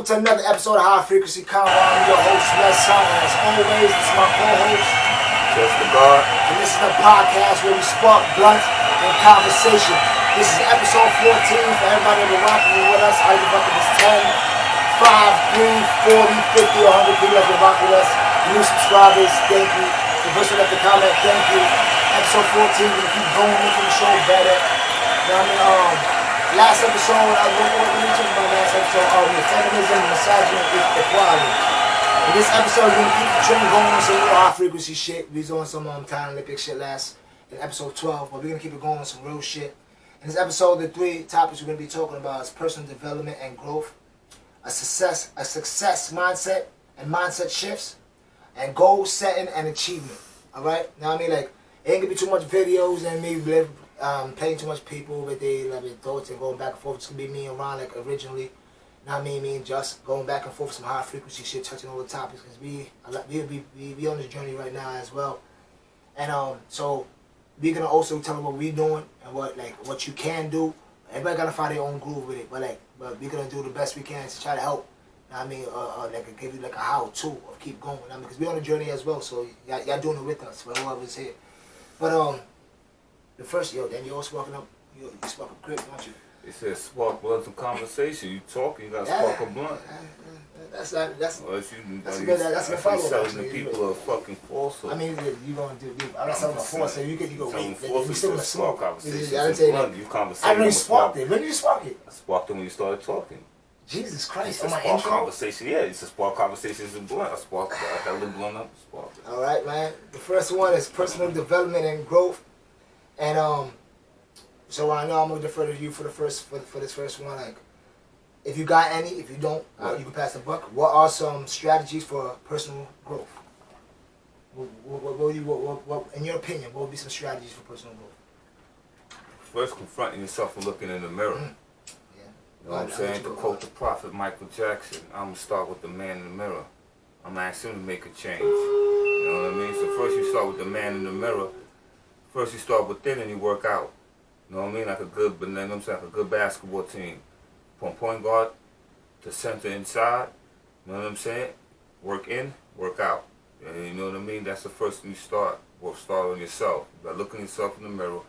welcome to another episode of High Frequency Convo. I'm your host, Les Son, and as always, this is my co-host, Juss the God. And this is the podcast where we spark blunt and conversation. This is episode 14 for everybody that been rocking with us. I give up to this 10, 5, 3, 40, 50, or 100 people that been rocking with us. New subscribers, thank you. The person left a comment, thank you. Episode 14, we're gonna keep going, making the show better. You know what I mean? Last episode, what we talked about last episode, feminism, misogyny, equality. In this episode, we're going to keep the train going on some real high frequency shit. We was on some Time Olympic shit in episode 12, but we're going to keep it going on some real shit. In this episode, the three topics we're going to be talking about is personal development and growth, a success mindset and mindset shifts, and goal setting and achievement. Alright? Now, I mean, like, it ain't going to be too much videos and me playing too much people with their thoughts and going back and forth. It's gonna be me and Ron like originally. Not me and Juss going back and forth with some high frequency shit, touching all the topics because we on this journey right now as well. And so we're gonna also tell them what we're doing and what you can do. Everybody gotta find their own groove with it, but we're gonna do the best we can to try to help. I mean, give you like a how-to of keep going. I mean, because we're on the journey as well, so y'all doing it with us for whoever's here. But the first, then you always walking up, you spark a grip, don't you? It says spark blunt and conversation. You talking, you got to spark a blunt. That's a good follow-up. Selling the people a fucking falsehood. I mean, you going to do, I'm not selling a false, so you go, wait, you still in the smoke. Conversation. I really sparked it. When did you spark it? I sparked it when you started talking. Jesus Christ, it's a spark conversation. Yeah, it's a spark conversations and blunt. I held the blunt up, sparked it. All right, man. The first one is personal development and growth. And so I know I'm gonna defer to you for this first one. Like, if you got any, if you don't, you can pass the buck. What are some strategies for personal growth? What in your opinion, what would be some strategies for personal growth? First, confronting yourself and looking in the mirror. Mm-hmm. You know what I'm saying? To quote the prophet Michael Jackson, I'm gonna start with the man in the mirror. I'm gonna ask him to make a change. You know what I mean? So first you start with the man in the mirror. First you start within and you work out. You know what I mean? Like a good basketball team. From point guard to center inside. You know what I'm saying? Work in, work out. And you know what I mean? That's the first thing you start. Well, start on yourself. By looking yourself in the mirror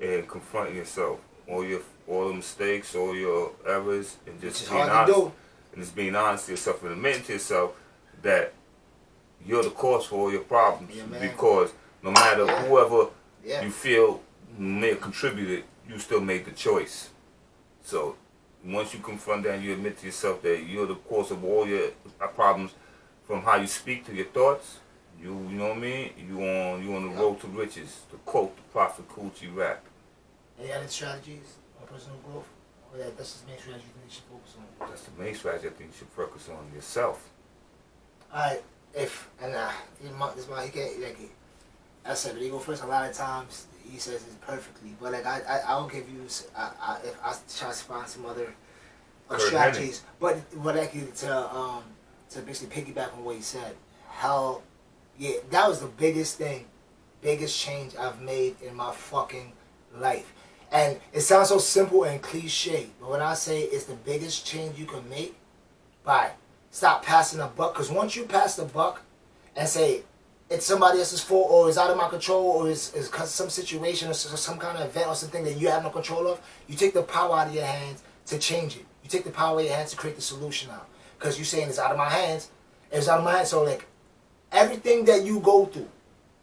and confronting yourself. All the mistakes, all your errors, and just being honest. And just being honest to yourself and admitting to yourself that you're the cause for all your problems. Yeah, because no matter whoever you feel may have contributed, you still made the choice. So once you confront that and you admit to yourself that you're the cause of all your problems, from how you speak to your thoughts, you know what I mean? You on the road to riches. To quote the prophet Coochie Rap. Any other strategies on personal growth? Or that's the main strategy you think you should focus on? That's the main strategy I think you should focus on yourself. Alright, I said, but he go first. A lot of times he says it perfectly, but I'll give you. If I try to find some other strategies, but to basically piggyback on what he said, hell, yeah, that was the biggest change I've made in my fucking life. And it sounds so simple and cliche, but when I say it's the biggest change you can make, stop passing the buck. Because once you pass the buck and say, it's somebody else's fault, or it's out of my control, or it's some situation, or some kind of event, or something that you have no control of, you take the power out of your hands to change it. You take the power out of your hands to create the solution out. Because you're saying it's out of my hands. It's out of my hands. So, everything that you go through,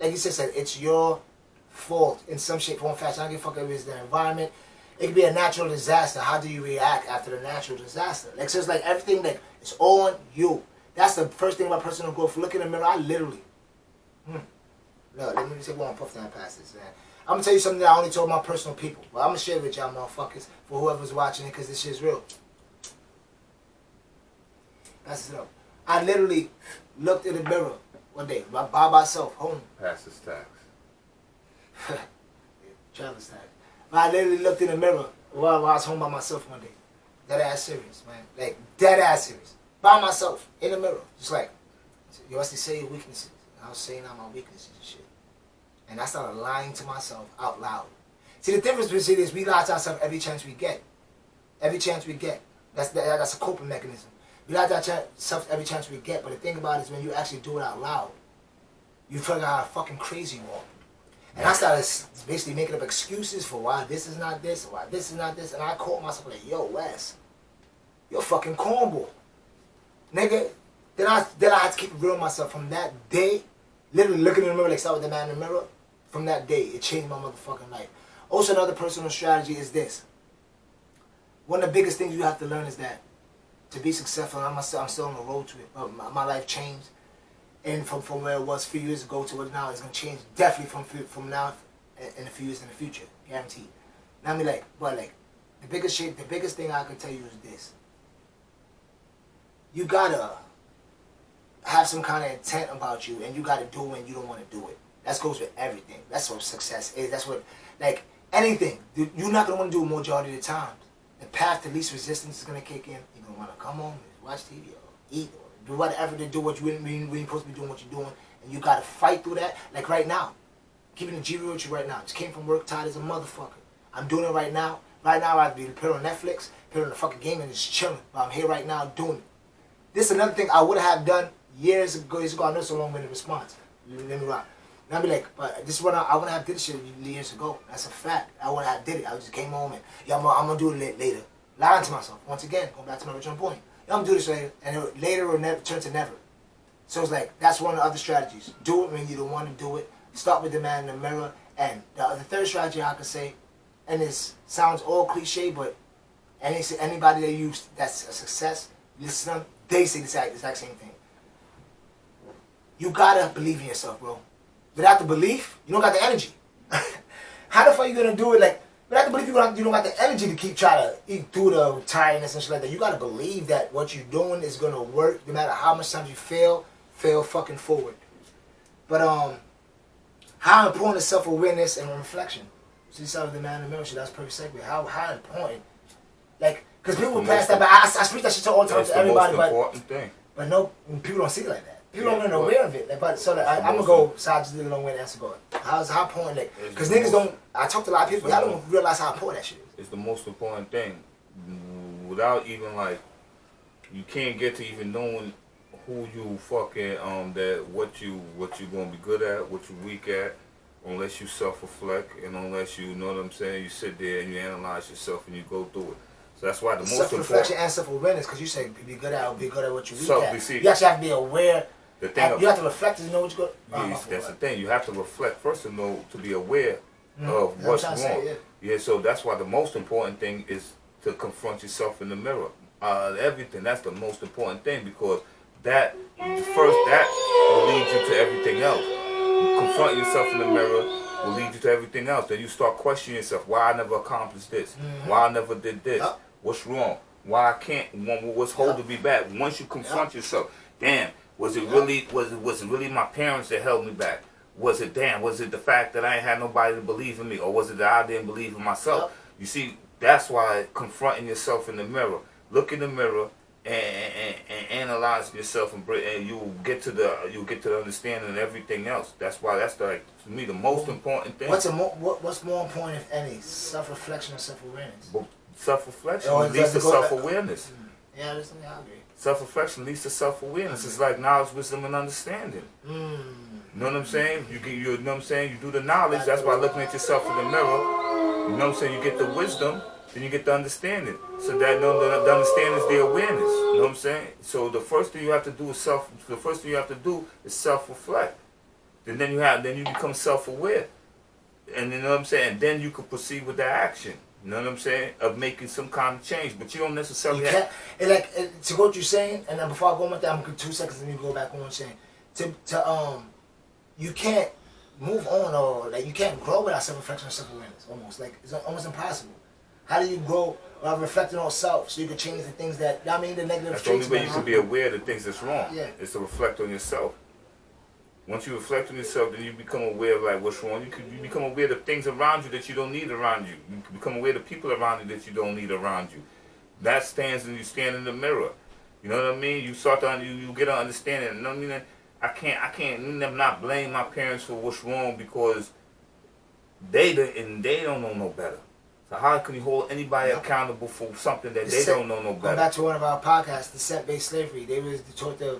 like you said, it's your fault in some shape, form, fashion. I don't give a fuck if it's the environment. It could be a natural disaster. How do you react after the natural disaster? So it's everything, it's on you. That's the first thing about personal growth. Look in the mirror, I literally... No, let me take one puff down past this, man. I'm gonna tell you something that I only told my personal people. Well, I'm gonna share it with y'all motherfuckers for whoever's watching it, because this shit's real. Pass it up. I literally looked in the mirror one day by myself, home. Pass this tax. Travis tax. But I literally looked in the mirror while I was home by myself one day. Dead ass serious, man. Dead ass serious. By myself, in the mirror. Just you have to say your weaknesses. I was saying all my weaknesses and shit. And I started lying to myself out loud. See, the difference between this, we lie to ourselves every chance we get. Every chance we get. That's a coping mechanism. We like that stuff every chance we get, but the thing about it is when you actually do it out loud, you figure out how fucking crazy you are. And I started basically making up excuses for why this is not this, why this is not this, and I caught myself like, yo, Wes, you're fucking cornball. Nigga, then I had to keep it real with myself from that day, literally looking in the mirror like start with the man in the mirror. From that day, it changed my motherfucking life. Also, another personal strategy is this. One of the biggest things you have to learn is that to be successful, I'm still on the road to it. My life changed, and from where it was a few years ago to what now, it's gonna change definitely from now in a few years in the future, guaranteed. Now I mean, the biggest thing I can tell you is this: you gotta have some kind of intent about you, and you gotta do it when you don't want to do it. That goes with everything. That's what success is. That's what, like, anything. You're not going to want to do it majority of the time. The path to least resistance is going to kick in. You're going to want to come home, watch TV, or eat, or do whatever to do what you really supposed to be doing what you're doing. And you got to fight through that. Like right now. Keeping the G real with you right now. Just came from work tired as a motherfucker. I'm doing it right now. Right now, I'd be put on Netflix, put on the fucking game, and just chilling. But I'm here right now doing it. This is another thing I would have done years ago. I know it's a long-winded response. Let me rock. And I'd be like, but this is what I wouldn't have did this shit years ago. That's a fact. I wouldn't have did it. I just came home and, yeah, I'm going to do it later. Lying to myself. Once again, going back to my original point. Yeah, I'm going to do this later. And later will never turn to never. So it's like, that's one of the other strategies. Do it when you don't want to do it. Start with the man in the mirror. And the third strategy I could say, and this sounds all cliche, but anybody that use that's a success, listen to them, they say the exact same thing. You got to believe in yourself, bro. Without the belief, you don't got the energy. How the fuck you gonna do it? Like, without the belief, you don't got the energy to keep trying to eat through the tiredness and shit like that. You gotta believe that what you're doing is gonna work, no matter how much times you fail fucking forward. But how important is self-awareness and reflection? See, yourself the man in the mirror. That's a perfect segue. How important? Like, because people pass that, but I speak that shit all the time to everybody, but no, people don't see it like that. People don't even aware of it. Like, but so I'm gonna go. So I just did a long way to answer. But how important? Like, because niggas don't. I talk to a lot of people. Y'all don't realize how important that shit is. It's the most important thing. Without even like, you can't get to even knowing who you fucking that what you gonna be good at, what you weak at, unless you self-reflect and unless you know what I'm saying. You sit there and you analyze yourself and you go through it. So that's why the most important. Self-reflection and self-awareness, because you say be good at what you weak at. You actually have to be aware. You have to reflect to know what you're going. Yes, that's the thing. You have to reflect first to be aware of what's wrong. Yeah, so that's why the most important thing is to confront yourself in the mirror. Everything. That's the most important thing because that will lead you to everything else. Confront yourself in the mirror will lead you to everything else. Then you start questioning yourself. Why I never accomplished this? Why I never did this? What's wrong? Why I can't? What's holding me back? Once you confront yourself, damn. Was it really my parents that held me back? Was it the fact that I ain't had nobody to believe in me, or was it that I didn't believe in myself? You see, that's why confronting yourself in the mirror, look in the mirror and analyzing yourself, and you'll get to the understanding of everything else. That's why that's to me the most important thing. What's more important, if any, self-reflection or self-awareness? Self-reflection leads to self-awareness. Yeah, that's something I agree. Self-reflection leads to self-awareness. It's like knowledge, wisdom, and understanding. You know what I'm saying? You know what I'm saying? You do the knowledge. That's by looking at yourself in the mirror. You know what I'm saying? You get the wisdom, then you get the understanding. So that the understanding is the awareness. You know what I'm saying? So the first thing you have to do is self-reflect. And then you become self-aware. And you know what I'm saying? And then you can proceed with the action. You know what I'm saying? Of making some kind of change, but you don't necessarily have. And to go what you're saying, and then before I go on with that, I'm gonna 2 seconds and you go back on what you're saying. You can't move on or like you can't grow without self-reflection or self-awareness. Almost like it's almost impossible. How do you grow while reflecting on self so you can change the things that the negative? That's the only way you can be aware of the things that's wrong. Yeah. Is to reflect on yourself. Once you reflect on yourself, then you become aware of like what's wrong. You become aware of things around you that you don't need around you. You become aware of people around you that you don't need around you. That stands and you stand in the mirror. You know what I mean? You start to you get an understanding. You know what I mean? I can't not blame my parents for what's wrong because they don't know no better. So how can you hold anybody accountable for something that they don't know no better? Going back to one of our podcasts, descent-based slavery. They was taught they was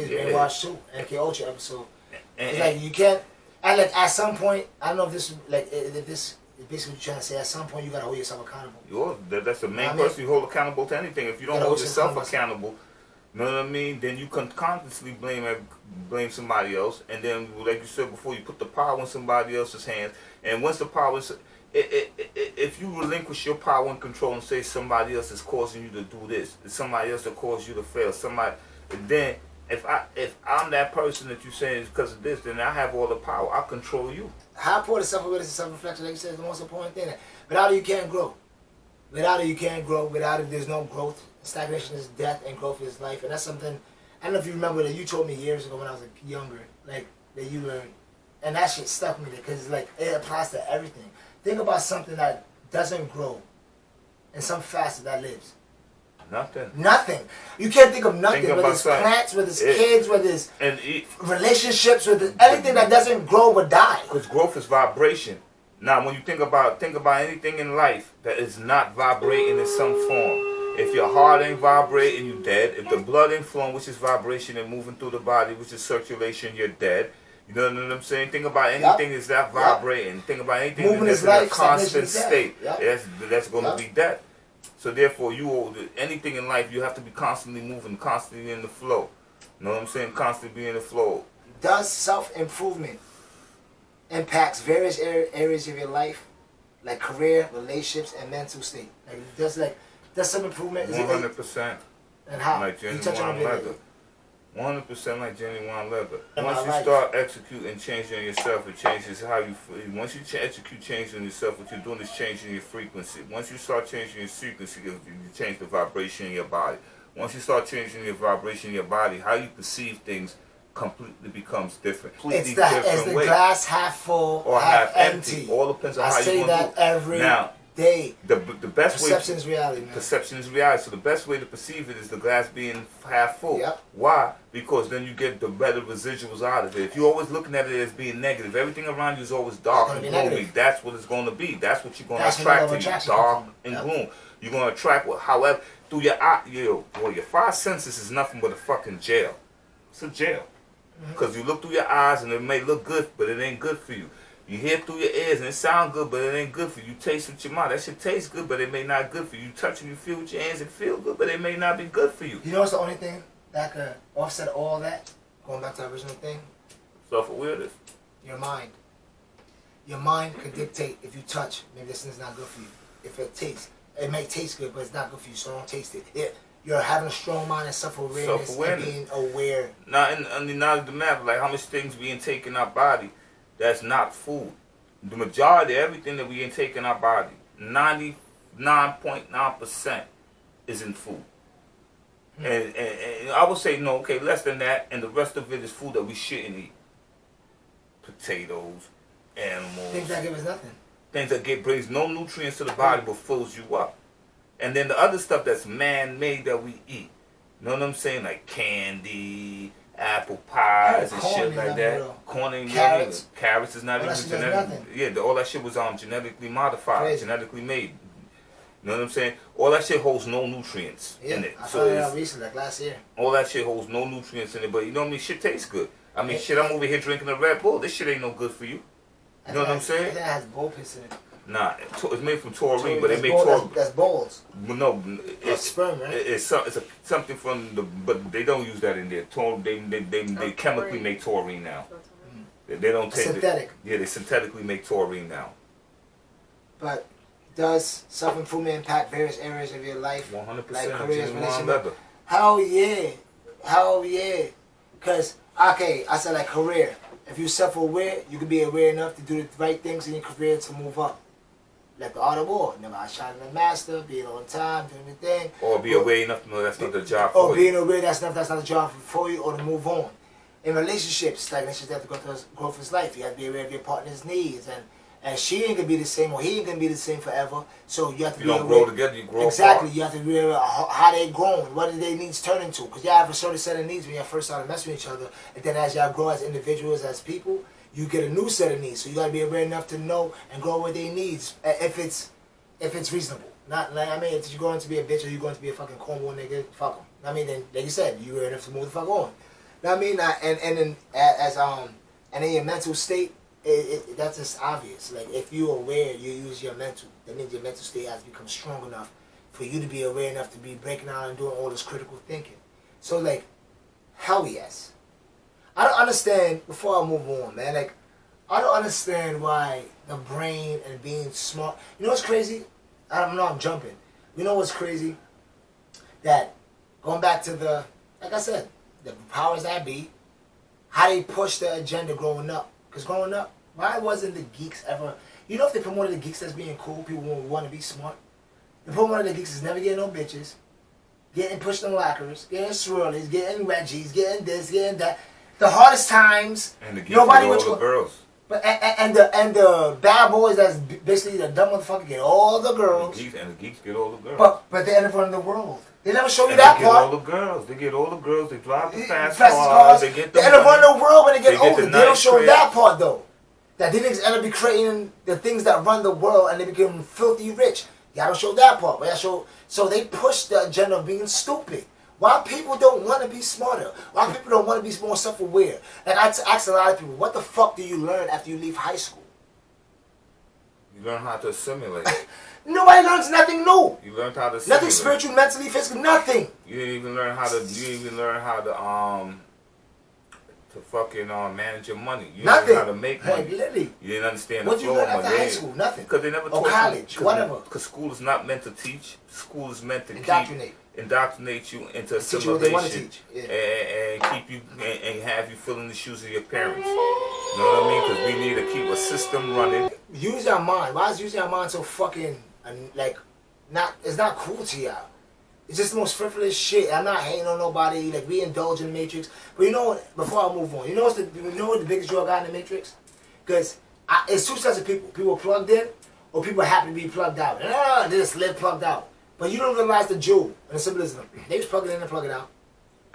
brainwashed too. MK Ultra episode. It's like you can't. And like at some point, I don't know if this if this is basically what you're trying to say. At some point, you gotta hold yourself accountable. That's the main person you hold accountable to anything. If you don't hold yourself accountable, you know what I mean? Then you can constantly blame somebody else, and then like you said before, you put the power in somebody else's hands. And once the power is, if you relinquish your power and control and say somebody else is causing you to do this, it's somebody else that caused you to fail, then if I'm that person that you're saying is because of this, then I have all the power. I control you. How important self-awareness and self-reflection, like you said, is the most important thing. Without it, you can't grow. Without it, you can't grow. Without it, there's no growth. Stagnation is death, and growth is life. And that's something, I don't know if you remember that you told me years ago when I was younger, like, that you learned. And that shit stuck with me because, like, it applies to everything. Think about something that doesn't grow and some facet that lives. Nothing. You can't think of nothing. Whether it's plants, whether it's kids, whether it's relationships, whether anything that doesn't grow will die. Because growth is vibration. Now, when you think about anything in life that is not vibrating in some form. If your heart ain't vibrating, you dead. If the blood ain't flowing, which is vibration and moving through the body, which is circulation, you're dead. You know what I'm saying? Think about anything that's not vibrating. Think about anything that's in a constant state. That's going to be death. So therefore, anything in life, you have to be constantly moving, constantly in the flow. You know what I'm saying? Constantly be in the flow. Does self-improvement impacts various areas of your life, like career, relationships, and mental state? Does some improvement? 100%. And how? Like genuine leather. 100% like genuine leather. Once you start executing changing on yourself, it changes how you feel. Once you execute changing on yourself, what you're doing is changing your frequency. Once you start changing your frequency, you change the vibration in your body. Once you start changing your vibration in your body, how you perceive things completely becomes different. It's the glass half full or half empty. All depends on how you want to do it. I say that every day. The best perception is reality, man. Perception is reality. So the best way to perceive it is the glass being half full. Yep. Why? Because then you get the better residuals out of it. If you're always looking at it as being negative, everything around you is always dark and gloomy. That's what it's going to be. That's what you're going to attract to you. Dark and gloom. You're going to attract however through your eye. Your five senses is nothing but a fucking jail. It's a jail. Because you look through your eyes and it may look good, but it ain't good for you. You hear through your ears and it sound good, but it ain't good for you. You taste with your mouth. That shit tastes good, but it may not good for you. You touch and you feel with your hands and feel good, but it may not be good for you. You know what's the only thing that could offset all that? Going back to the original thing? Self-awareness. Your mind. Your mind could dictate if you touch, maybe this thing's not good for you. If it tastes, it may taste good, but it's not good for you, so don't taste it. You're having a strong mind and self-awareness and being aware. Now, in the knowledge of the matter, like how much things being taken in our body, that's not food. The majority of everything that we intake in our body, 99.9% is in food. And I would say, no, okay, less than that, and the rest of it is food that we shouldn't eat. Potatoes, animals. Things that give us nothing. Things that brings no nutrients to the body but fills you up. And then the other stuff that's man-made that we eat. You know what I'm saying? Like candy, apple pies and shit like that. Corn ain't carrots. Carrots is not even genetically. Yeah, all that shit was genetically modified, genetically made. You know what I'm saying? All that shit holds no nutrients in it. I found it out recently, like last year. All that shit holds no nutrients in it, but you know what I mean? Shit tastes good. I mean, shit, I'm over here drinking a Red Bull. This shit ain't no good for you. You know what I'm saying? I think it has bull piss in it. Nah, it's made from taurine, but they make taurine. That's balls. No, it's sperm, right? It's something from but they don't use that in there. They chemically make taurine now. They don't take synthetic. They synthetically make taurine now. But does self-improvement impact various areas of your life? 100%. Like careers, relationships? Hell yeah. Cause okay, I said like career. If you're self-aware, you can be aware enough to do the right things in your career to move up. Like the art of war. Never outshining the master, being on time, doing the thing. Or be aware enough to know that's not the job for you. Or being aware that's not the job for you, or to move on. In relationships, like you have to go through growth of life. You have to be aware of your partner's needs, and she ain't gonna be the same, or he ain't gonna be the same forever. So you have to be aware. You don't grow together, you grow exactly. apart. You have to be aware of how they growing, what do their needs turn into. Because you have a certain set of needs when you first start messing with each other, and then as y'all grow as individuals, as people, you get a new set of needs. So you gotta be aware enough to know and grow with their needs. If if it's reasonable. Not like, I mean, if you're going to be a bitch or you're going to be a fucking cornball nigga, fuck them. I mean, then like you said, you were enough to move the fuck on. I mean, and then and in your mental state, that's just obvious. Like if you're aware, you use your mental. That means your mental state has to become strong enough for you to be aware enough to be breaking out and doing all this critical thinking. So like, hell yes. I don't understand. Before I move on, man, like I don't understand why the brain and being smart. You know what's crazy? I don't know. I'm jumping. You know what's crazy? That going back to the, like I said, the powers that be, how they push the agenda growing up. Because growing up, why wasn't the geeks ever? You know, if they promoted the geeks as being cool, people would want to be smart. The promoted the geeks is never getting no bitches, getting pushed in lockers, getting swirlies, getting Reggies, getting this, getting that. The hardest times. And the geeks get all the girls. But and the bad boys that's basically the dumb motherfucker get all the girls. The geeks get all the girls. But they end up running the world. They never show you that part. They get all the girls. They get all the girls. They drive the fast cars. They get the They end up running the world when they get older. They don't show crib. that part though. That these niggas end up be creating the things that run the world and they become filthy rich. Y'all don't show that part. But y'all show. So they push the agenda of being stupid. Why people don't want to be smarter? Why people don't want to be more self-aware? Like I ask a lot of people, what the fuck do you learn after you leave high school? You learn how to assimilate. Nobody learns nothing new. You learned how to assimilate. Nothing spiritual, mentally, physically, nothing. You didn't even learn how to. You didn't even learn how to fucking manage your money. You didn't learn how to make money. Literally. You didn't understand what the flow of money. What you learn after high school? Nothing. Because they never taught college, whatever. Because school is not meant to teach. School is meant to indoctrinate you into assimilation and keep you and have you fill in the shoes of your parents. You know what I mean? Because we need to keep a system running. Use your mind. Why is using your mind so fucking like not? It's not cool to y'all. It's just the most frivolous shit. I'm not hating on nobody. Like we indulge in the Matrix. But you know what? Before I move on, you know what the biggest drug got in the Matrix? Because it's two sets of people. People plugged in, or people happen to be plugged out. They just live plugged out. But you don't realize the jewel and the symbolism. They just plug it in and plug it out.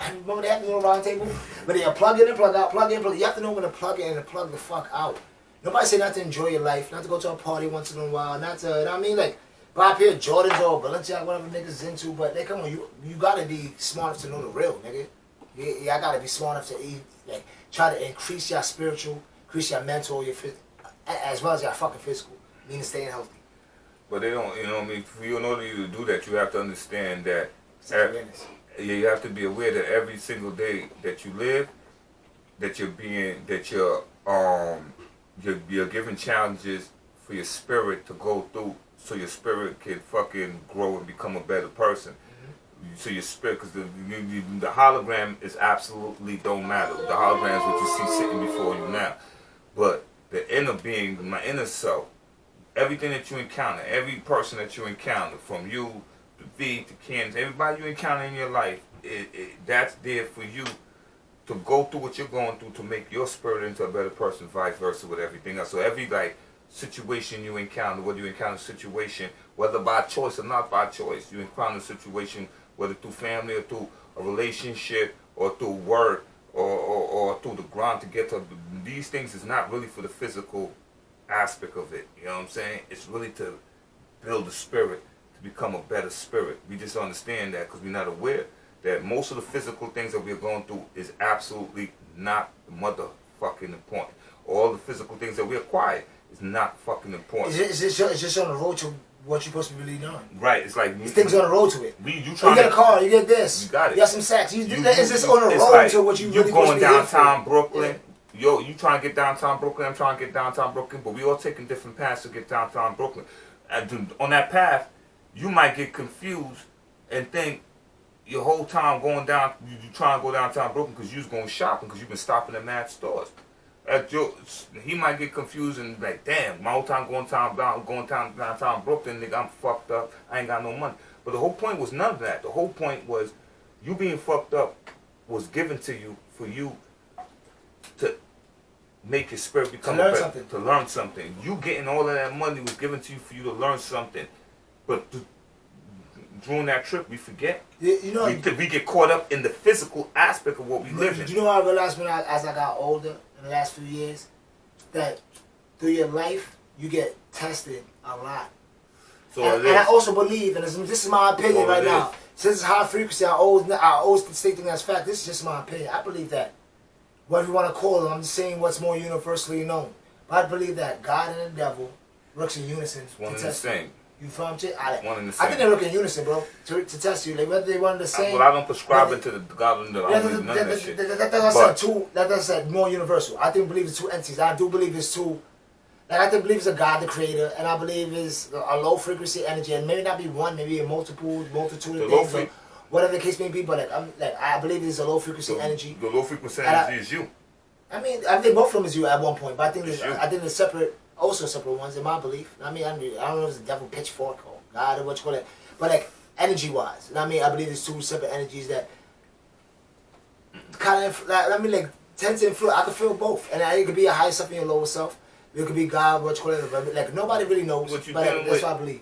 Remember they have the little round table? But they plug in and plug out, plug in, plug. You have to know when to plug in and plug the fuck out. Nobody say not to enjoy your life, not to go to a party once in a while, not to, you know what I mean? Like, buy a pair of Jordans or Balenciaga, whatever niggas is into, but they come on, you gotta be smart enough to know the real, nigga. Y'all gotta be smart enough to eat, like, try to increase your spiritual, increase your mental, your as well as your fucking physical, meaning staying healthy. But they don't, you know what I mean? For you in order to do that, you have to understand that you have to be aware that every single day that you live, that you're given challenges for your spirit to go through, so your spirit can fucking grow and become a better person. Mm-hmm. So your spirit, because the hologram is absolutely don't matter. The hologram is what you see sitting before you now. But the inner being, my inner self, everything that you encounter, every person that you encounter, from you to V to Ken, everybody you encounter in your life, that's there for you to go through what you're going through to make your spirit into a better person, vice versa with everything else. So every situation you encounter, whether you encounter a situation, whether by choice or not by choice, you encounter a situation, whether through family or through a relationship or through work or through the grind to get to these things, is not really for the physical aspect of it. You know what I'm saying? It's really to build the spirit, to become a better spirit. We just understand that because we're not aware that most of the physical things that we're going through is absolutely not motherfucking important. All the physical things that we acquire is not fucking important. It's just on the road to what you're supposed to be really doing. Right. It's like things on the road to it. You get a car, you get this. You got it. You got some sex. It's just on the road to what you really supposed to be downtown Brooklyn. Yeah. You trying to get downtown Brooklyn, I'm trying to get downtown Brooklyn, but we all taking different paths to get downtown Brooklyn. And on that path, you might get confused and think your whole time going down, you trying to go downtown Brooklyn because you was going shopping because you've been stopping at mad stores. He might get confused and like, damn, my whole time going downtown Brooklyn, nigga, I'm fucked up, I ain't got no money. But the whole point was none of that. The whole point was you being fucked up was given to you for you to make your spirit become better, to learn something. You getting all of that money was given to you for you to learn something. But during that trip, we forget. You know, we get caught up in the physical aspect of what we live in. You know what I realized as I got older in the last few years? That through your life, you get tested a lot. So and I also believe, and this is my opinion right now. Since it's high frequency, I always stating that's fact. This is just my opinion. I believe that. Whatever you want to call it, I'm just saying what's more universally known. But I believe that God and the devil works in unison. It's one and the same. You feel what I'm One and the same. I think they work in unison, bro, to test you. Like, whether they one and the same. Well, I don't prescribe it to the God and the none of that shit. That's more universal. I think believe it's two entities. I do believe it's two. Like, I think believe it's a God, the creator, and I believe it's a low frequency energy, and maybe not be one, maybe a multitude of things, whatever the case may be. But I believe it's a low frequency energy. The low frequency energy is you. I think both of them is you at one point, but I think there's separate. Also separate ones in my belief. I don't know if it's the devil, pitchfork, or God, or what you call it. But like energy wise, I believe there's two separate energies that kind of tend to influence. I can feel both, and it could be a higher self and your lower self. It could be God, what you call it. But like nobody really knows. But that's what I believe.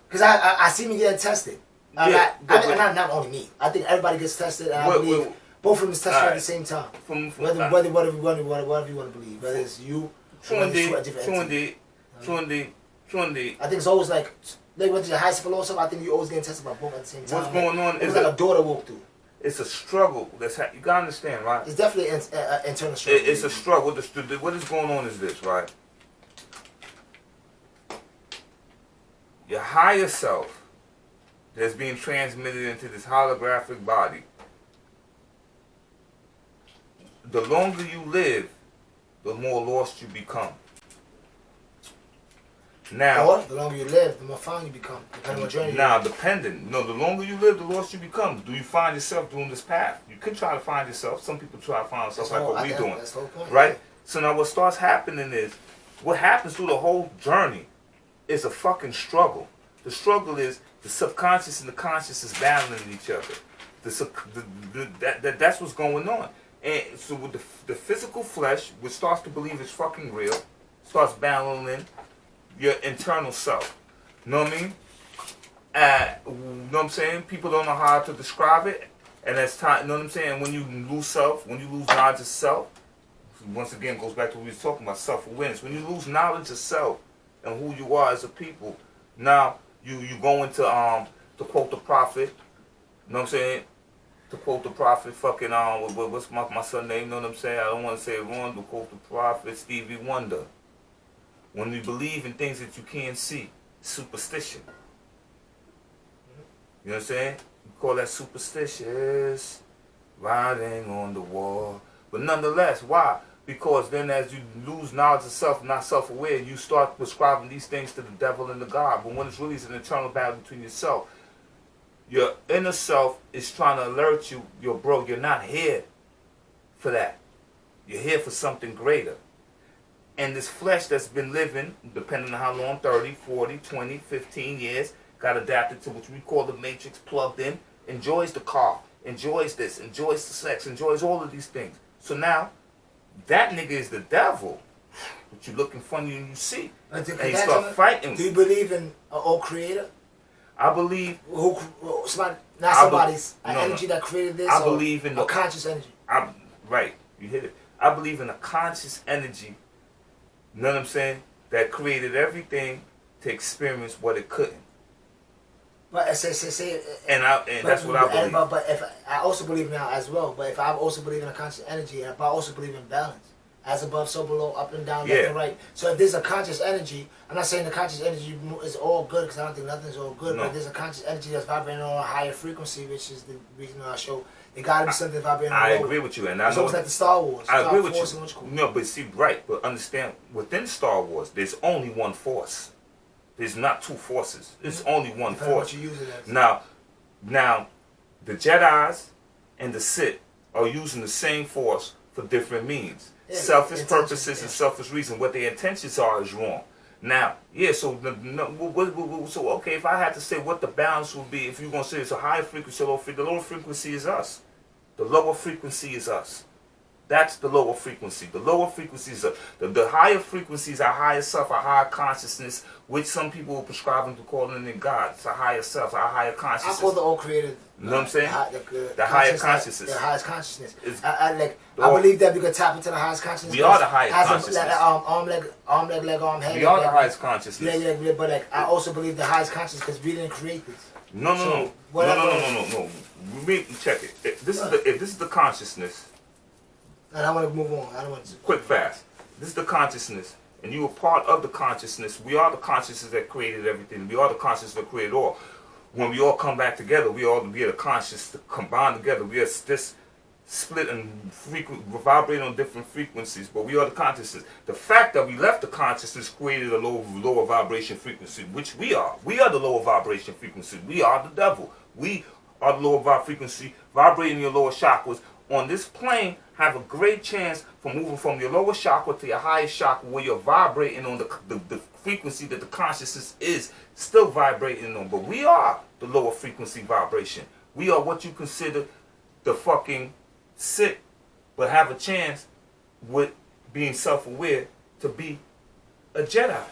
Because I see me getting tested. Not only me. I think everybody gets tested, and I believe both of them is tested at the same time. Whatever you want to believe, whether it's you. True indeed. I think it's always like whether you're high self or low self, I think you always getting tested by both at the same time. What's going on is like a door to walk through. It's a struggle. You gotta understand, right? It's definitely an internal struggle. It's a struggle. What is going on is this, right? Your higher self that's being transmitted into this holographic body. The longer you live, the more lost you become. Now, the longer you live, the more fine you become. Depending on what journey. Now, the longer you live, the lost you become. Do you find yourself doing this path? You could try to find yourself. Some people try to find themselves like what we're doing. That's the whole point. Right? So now what starts happening is, what happens through the whole journey is a fucking struggle. The struggle is the subconscious and the conscious is battling each other. That's what's going on. And so with the physical flesh, which starts to believe it's fucking real, starts battling your internal self. You know what I mean? You know what I'm saying? People don't know how to describe it. And that's time, you know what I'm saying? When you lose self, when you lose knowledge of self, once again goes back to what we were talking about, self-awareness. When you lose knowledge of self and who you are as a people, now you go into to quote the prophet, you know what I'm saying? To quote the prophet, fucking what's my son's name? You know what I'm saying? I don't want to say it wrong. To quote the prophet, Stevie Wonder. When you believe in things that you can't see, superstition. You know what I'm saying? You call that superstitious, writing on the wall. But nonetheless, why? Because then as you lose knowledge of self, not self-aware, you start prescribing these things to the devil and the God. But when it's really an internal battle between yourself, your inner self is trying to alert you, you're not here for that. You're here for something greater. And this flesh that's been living, depending on how long, 30, 40, 20, 15 years, got adapted to what we call the matrix, plugged in, enjoys the car, enjoys this, enjoys the sex, enjoys all of these things. So now, that nigga is the devil. But you look in front of you and you see. And you start fighting. Do you believe in an all creator? I believe somebody's energy that created this. I believe in a conscious energy. Right, you hit it. I believe in a conscious energy. You know what I'm saying? That created everything to experience what it couldn't. But that's what I believe. But if I also believe now as well. But if I also believe in a conscious energy, and if I also believe in balance. As above, so below, up and down, left and right. So if there's a conscious energy, I'm not saying the conscious energy is all good, because I don't think nothing's all good, but if there's a conscious energy that's vibrating on a higher frequency, which is the reason I show, it got to be something vibrating on I agree with you. And I know almost like the Star Wars. I agree with you. Cool. No, but see, right, but understand, within Star Wars, there's only one force. There's not two forces. There's only one force. What you use it as. Now, the Jedis and the Sith are using the same force for different means. Yeah, selfish purposes and selfish reasons. What their intentions are is wrong. Now, so okay, if I had to say what the balance would be, if you're going to say it's a higher frequency, low frequency, the lower frequency is us. The lower frequency is us. That's the lower frequency. The lower frequencies are the higher frequencies, our higher self, our higher consciousness, which some people are prescribing to calling it God. It's a higher self, our higher consciousness. I call the all created. You know what I'm saying? The higher consciousness. The highest consciousness. I believe that we could tap into the highest consciousness. We are the highest consciousness. Arm, leg, head. We are the highest consciousness. Yeah, but like I also believe the highest consciousness because we didn't create this. No. Check it. If this is the consciousness. And I want to move on. I don't want to. Quick, fast. This is the consciousness, and you are part of the consciousness. We are the consciousness that created everything. We are the consciousness that created all. When we all come back together, we are the conscious to combine together. We are this split and vibrate on different frequencies, but we are the consciousness. The fact that we left the consciousness created a lower vibration frequency, which we are. We are the lower vibration frequency. We are the devil. We are the lower frequency, vibrating your lower chakras. On this plane, have a great chance for moving from your lower chakra to your highest chakra, where you're vibrating on the frequency that the consciousness is still vibrating on. But we are the lower frequency vibration. We are what you consider the fucking sick, but have a chance with being self-aware to be a Jedi.